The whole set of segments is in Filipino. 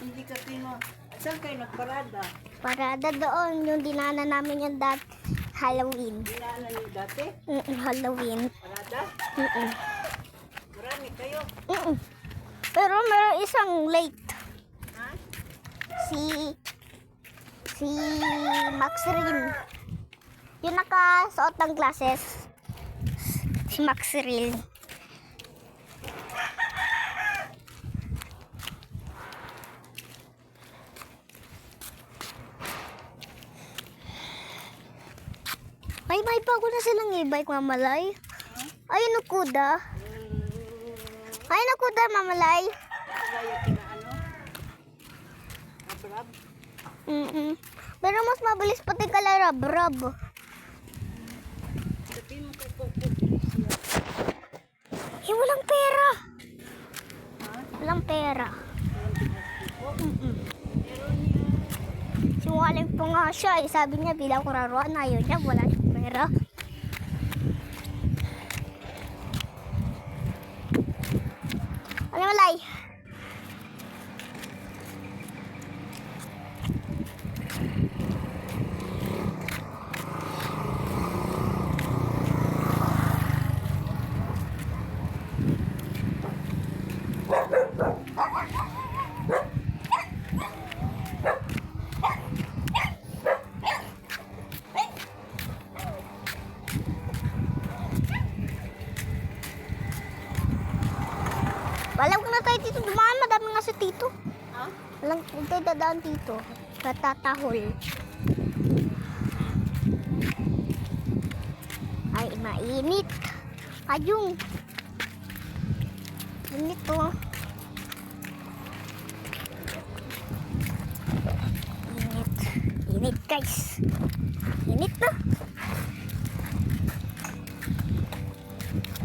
Hindi ka pino. Saan kayo nagparada? Parada doon, yung dinaanan namin yung Halloween. Dinaanan niyo dati? Halloween. Parada? Marami kayo. Pero meron isang late. Ha? Si Max Rin. Yung nakasuot ng glasses. Si Max Rin. May pa ako na silang e-bike, Mamalay. Ayun ang kuda. Ayun ang kuda, Mamalay. Kaya kina ano? Abrab? Pero mas mabilis pati kalarab-rab. Sabihin mo kay Walang pera. Ha? Walang pera. Meron niya. Sinungaling po nga siya. Sabi niya bilang kuraruan, ayaw niya. Wala siyang pera. Ano malay? Alam ko na tayo dito dumaan. Madami nga sa tito. Ha? Alam ko tayo dadaan dito. Natatahol. Ay, mainit. Kayong. Init to. Init. Init guys. Init na.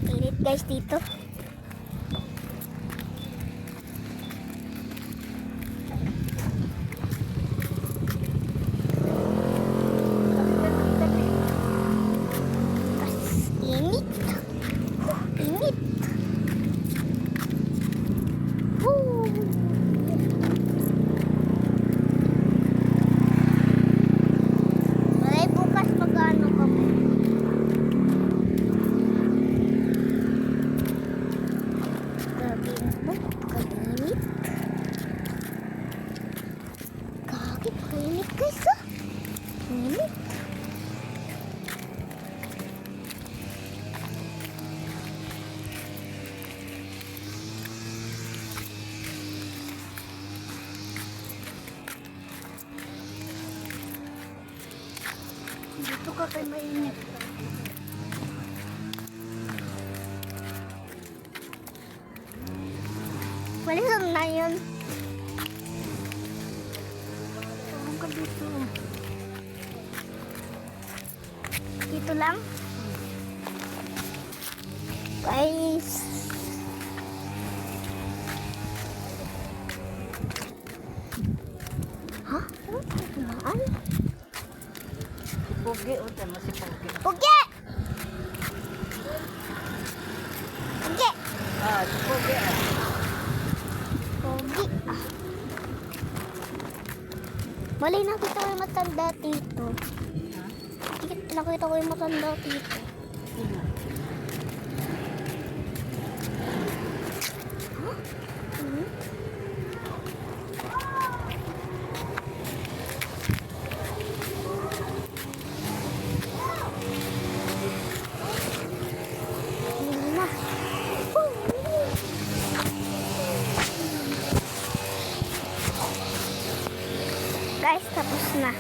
Init guys dito. Kainit guys ah. Init. Dito ka kay mainit. Wala na yun. Saan ka dito? Dito lang. Guys. Ha? Ano ito tumaan? Si Pogi, o tama si Pogi. Pugi! Pugi! Ah, si Pogi ah. Pugi. Malay nakita ko yung matanda dito. Nakita ko yung matanda dito. Sino? Hindi na. Guys, tapos na.